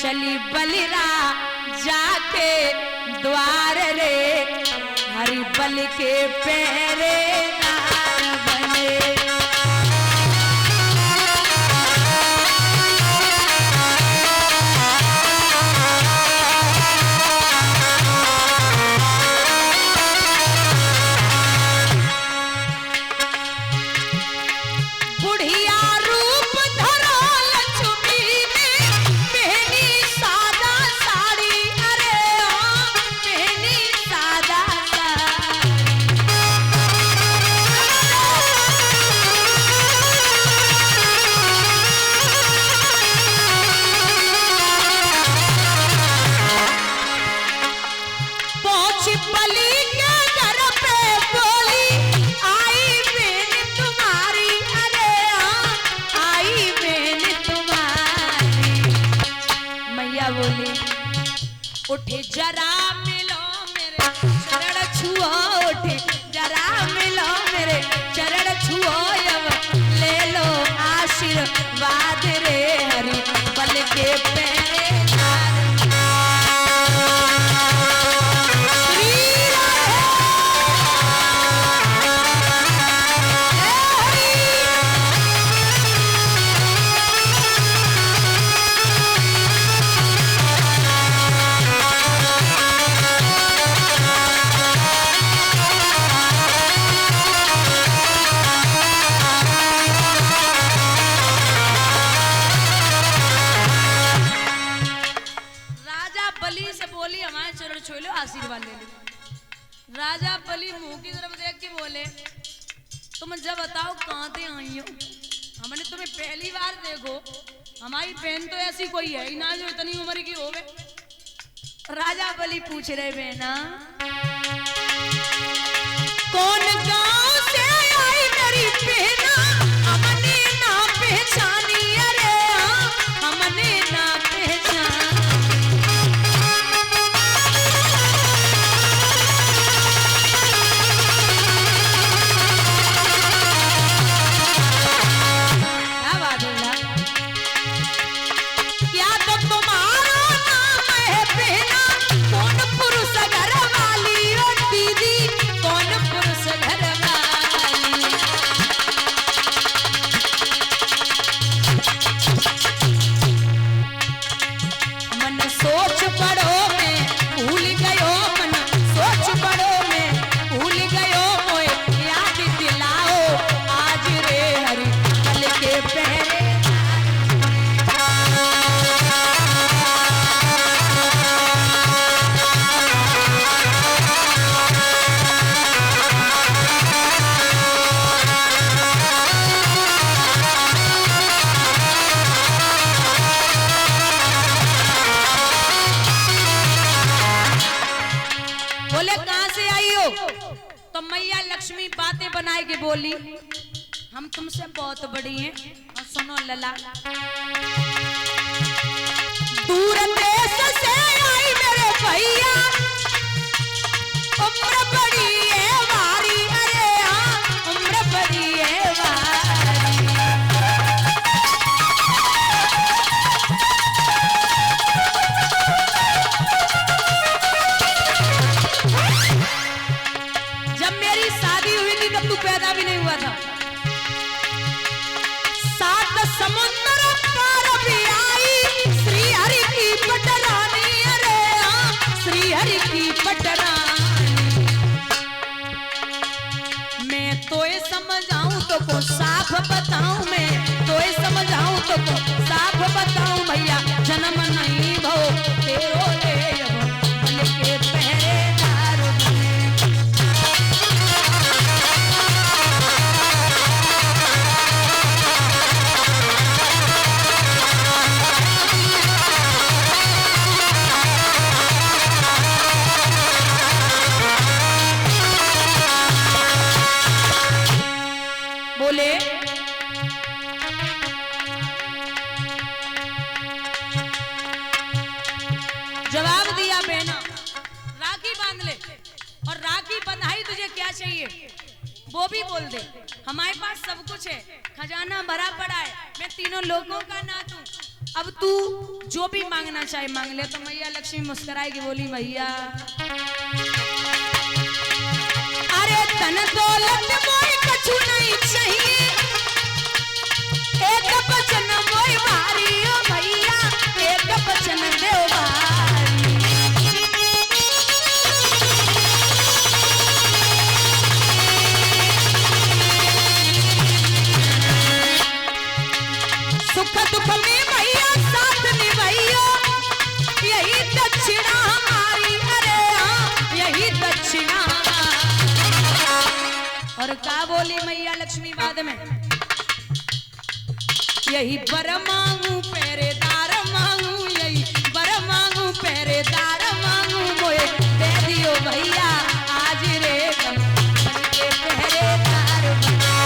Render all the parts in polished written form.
चली बलिरा जाके द्वार रे, हरि बल के पैरे नार बने। उठे जरा मिलो मेरे चरण छुओ, उठे जरा मिलो मेरे चरण छुओ, अब ले लो आशीर्वाद रे, हरि बल के पैरे आशीर्वाद ले लो। राजा बलि मुंह की तरफ देख के बोले, तुम जब बताओ कहां से आई हो, हमने तुम्हें पहली बार देखो, हमारी बहन तो ऐसी कोई है ही ना जो इतनी उम्र की होवे। राजा बलि पूछ रहे बहना कौन गांव से आई मेरी बहना, हमने ना पहचानी, अरे हमने ना पहचानी। तो मैया लक्ष्मी बातें बनाए के बोली, हम तुमसे बहुत बड़ी हैं, और सुनो लला, दूर देश से आई मेरे भैया, उम्र बड़ी है वारी, अरे हाँ उम्र बड़ी है वारी। तू पैदा भी नहीं हुआ था, 7 समुद्र पार भी आई श्री हरि की पटरानी, अरे हाँ श्री हरि की पटरानी। मैं तो ये समझाऊं तो को साफ बताऊं, मैं तो ये समझाऊं तो को साफ बताऊं, भैया जन्म नहीं भो तेरो ले बल के पहरे बोले। जवाब दिया बहना, राखी बांध ले, और राखी बंधाई तुझे क्या चाहिए वो भी बोल दे। हमारे पास सब कुछ है, खजाना भरा पड़ा है, मैं तीनों लोगों का नाथ हूँ, अब तू जो भी मांगना चाहे मांग ले। तो मैया लक्ष्मी मुस्कुराएगी, बोली मैया अरे धन दौलत मोय कछु नहीं चाहिए, एक बचन मोय भारी ओ भैया, एक बचन देव भारी। सुख दुख में भैया साथ निभाइयो, यही दक्षिणा हमारी, अरे हाँ यही दक्षिणा। और का बोली मैया लक्ष्मी बाद में, यही वर मांगू पहरेदार मांगू, यही वर मांगू पहरेदार मांगू, मोए दे दियो भैया आज रे बन के पहरेदार बना।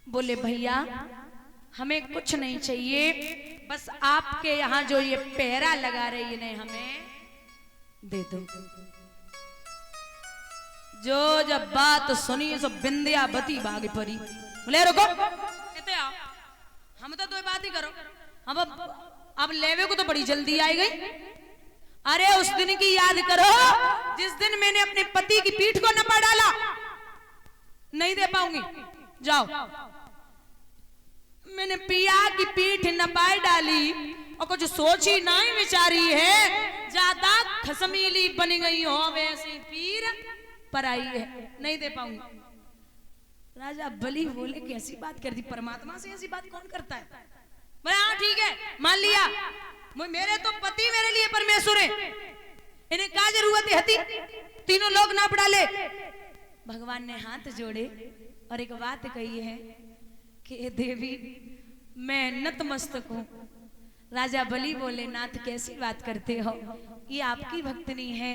बोले भैया हमें कुछ नहीं चाहिए, बस आपके यहाँ जो ये पहरा लगा रही है हमें दे दो। जो जब बात सुनी सो बिंदियावती भाग परी। बोले रुको कहते आओ, हम तो दो बात ही करो, अब लेवे को तो बड़ी जल्दी आई गई। अरे उस दिन की याद करो जिस दिन मैंने अपने पति की पीठ को नपा डाला। नहीं दे पाऊंगी, जाओ। मैंने पिया की पीठ नपाई डाली और कुछ सोची नहीं विचारी है, ज्यादा खसमीली बन गई हो वैसे पीर पर आई है, नहीं दे पाऊंगी। राजा बलि बोले कैसी बात कर दी, परमात्मा से ऐसी बात कौन करता है। बोले हाँ ठीक है मान लिया, मेरे तो पति मेरे लिए परमेश्वर है, इन्हें क्या जरूरत है, तीनों लोग नाप डाले। भगवान ने हाथ जोड़े और एक बात कही है कि देवी मैं नतमस्तक हूं। राजा बलि बोले नाथ कैसी बात करते हो, ये आपकी भक्तनी है,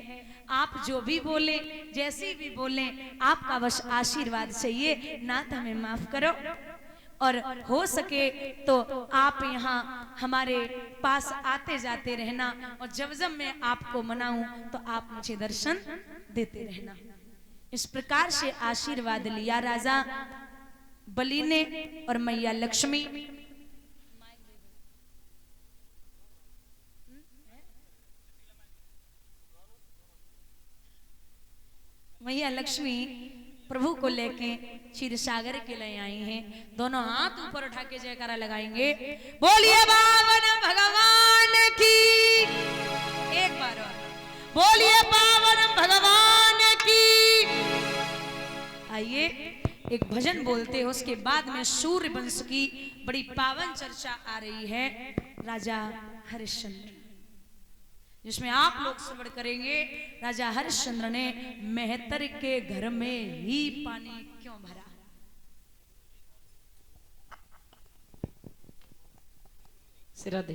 आप जो भी बोले जैसी भी बोले आपका बस आशीर्वाद चाहिए, नाथ हमें माफ करो। और हो सके तो आप यहाँ हमारे पास आते जाते रहना, और जब जब मैं आपको मनाऊं तो आप मुझे दर्शन देते रहना। इस प्रकार से आशीर्वाद लिया राजा बलि ने और मैया लक्ष्मी। मैया लक्ष्मी प्रभु को लेके क्षीर सागर के लिए आई हैं, दोनों हाथ ऊपर उठा के जयकारा लगाएंगे, बोलिए पावन भगवान की। एक बार और बोलिए पावन भगवान की। आइए एक भजन बोलते हैं, उसके बाद में सूर्य वंश की बड़ी पावन चर्चा आ रही है, राजा हरिश्चंद्र, जिसमें आप लोग श्रवण करेंगे राजा हरिश्चंद्र ने मेहतर के घर में ही पानी क्यों भरा। सिरा दे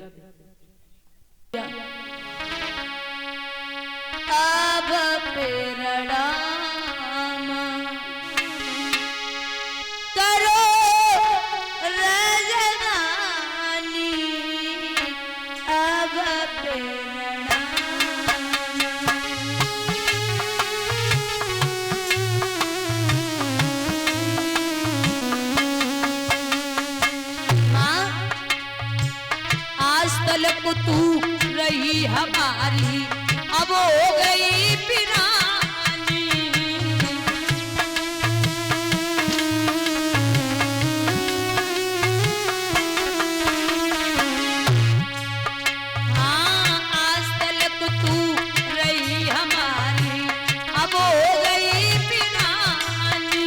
अब पेरड़ा तू रही हमारी, अब हो गई पिरानी। हाँ आज तक तू रही हमारी, अब हो गई पिरानी।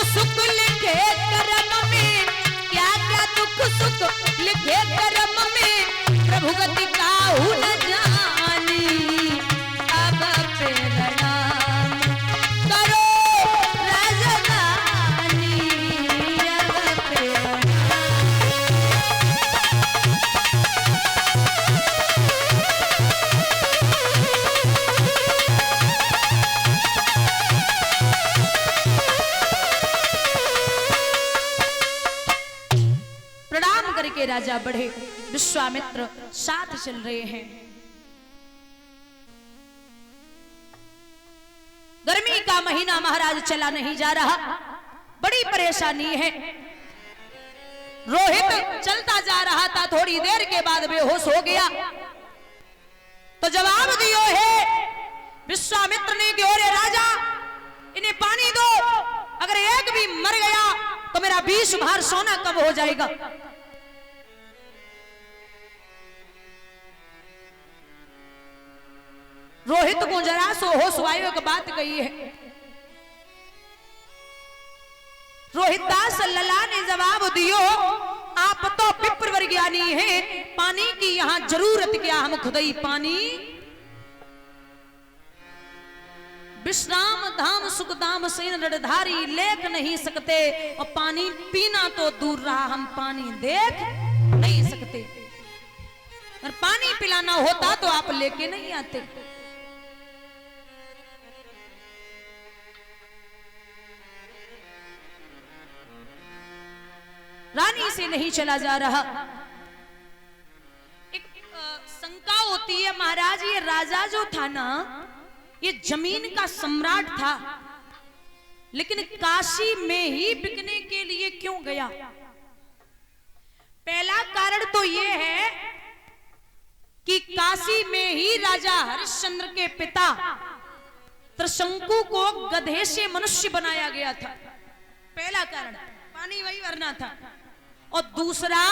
सुख लिखे कर्म में, क्या क्या दुख सुख लिखे कर्म में, प्रभु गति काहू न जानी। अब प्रणाम करो राजधानी, अब राजा बढ़े, विश्वामित्र साथ चल रहे हैं। गर्मी का महीना महाराज चला नहीं जा रहा, बड़ी परेशानी है। रोहित चलता जा रहा था, थोड़ी देर के बाद बेहोश हो गया। तो जवाब दियो है विश्वामित्र ने कि ओरे राजा, इन्हें पानी दो, अगर एक भी मर गया तो मेरा 20 भार सोना कब हो जाएगा। रोहित को जरा सो होश आयो एक बात कही है। रोहितदास लला ने जवाब दियो, आप तो विप्रवर ज्ञानी हैं, पानी की यहां जरूरत क्या, हम खुद ही पानी विश्राम धाम सुखधाम सेन रडधारी लेख नहीं सकते, और पानी पीना तो दूर रहा, हम पानी देख नहीं सकते। अगर पानी पिलाना होता तो आप लेके नहीं आते। रानी से नहीं चला जा रहा। एक शंका होती है, महाराज ये राजा जो था ना, ये जमीन का सम्राट था, लेकिन काशी में ही बिकने के लिए क्यों गया। पहला कारण तो ये है कि काशी में ही राजा हरिश्चंद्र के पिता त्रिशंकु को गधे से मनुष्य बनाया गया था। पहला कारण पानी वही भरना था। और दूसरा,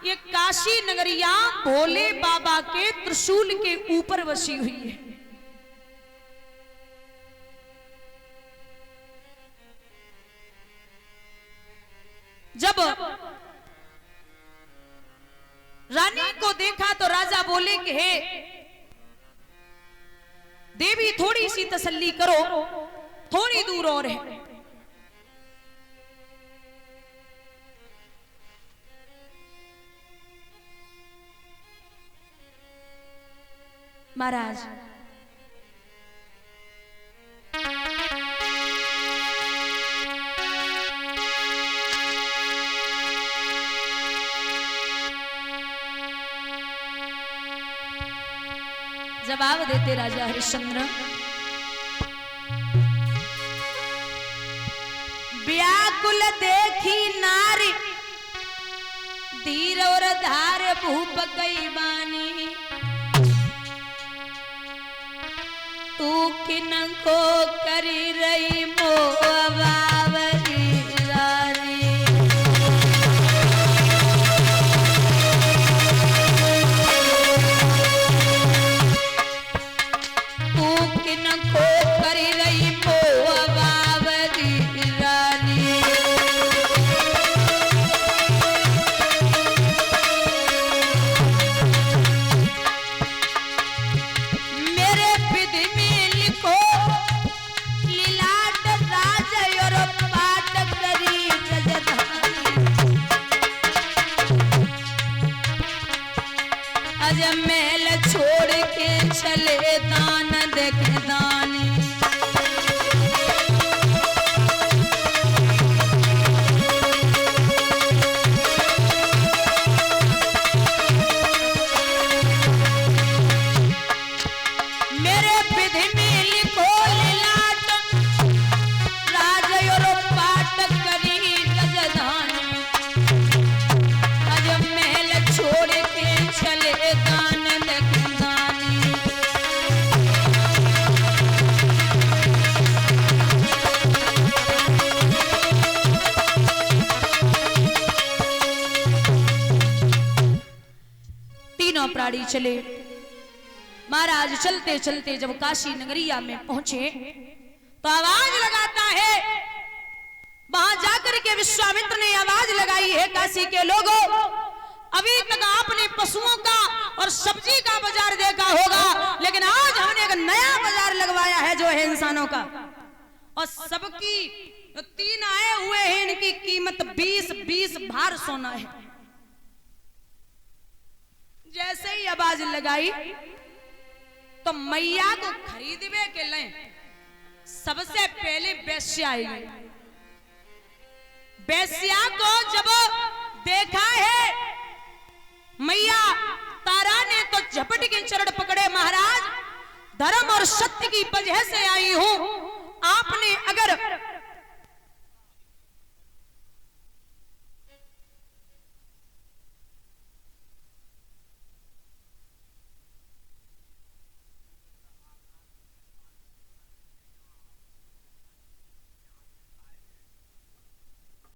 ये काशी नगरिया भोले बाबा के त्रिशूल के ऊपर बसी हुई है। जब रानी को देखा तो राजा बोले कि हे देवी, थोड़ी सी तसल्ली करो, थोड़ी दूर और है। महाराज जवाब देते राजा हरिश्चंद्र, व्याकुल देखी नारी धीर और धार भूप गई बानी, तू किन को करी रही मोहबावरी रानी। महल छोड़ के चले दान देख दानी, मेरे विधि में लिखो लीलाट राज और पाट करी गजधानी। आज महल छोड़ के चले दान प्राणी चले। महाराज चलते चलते जब काशी नगरिया में पहुंचे तो आवाज लगाता है, वहां जाकर के विश्वामित्र ने आवाज लगाई है, काशी के लोगों, अभी तक आपने पशुओं का और सब्जी का बाजार देखा होगा, लेकिन आज हमने एक नया बाजार लगवाया है जो है इंसानों का, और सबकी 3 आए हुए हैं, इनकी कीमत 20-20 भार सोना है। जैसे ही आवाज लगाई तो मैया को खरीदवे के लिए सबसे पहले वेश्या आई। वेश्या को जब देखा है मैया तारा ने तो झपट के चरण पकड़े, महाराज धर्म और सत्य की वजह से आई हूं। आपने अगर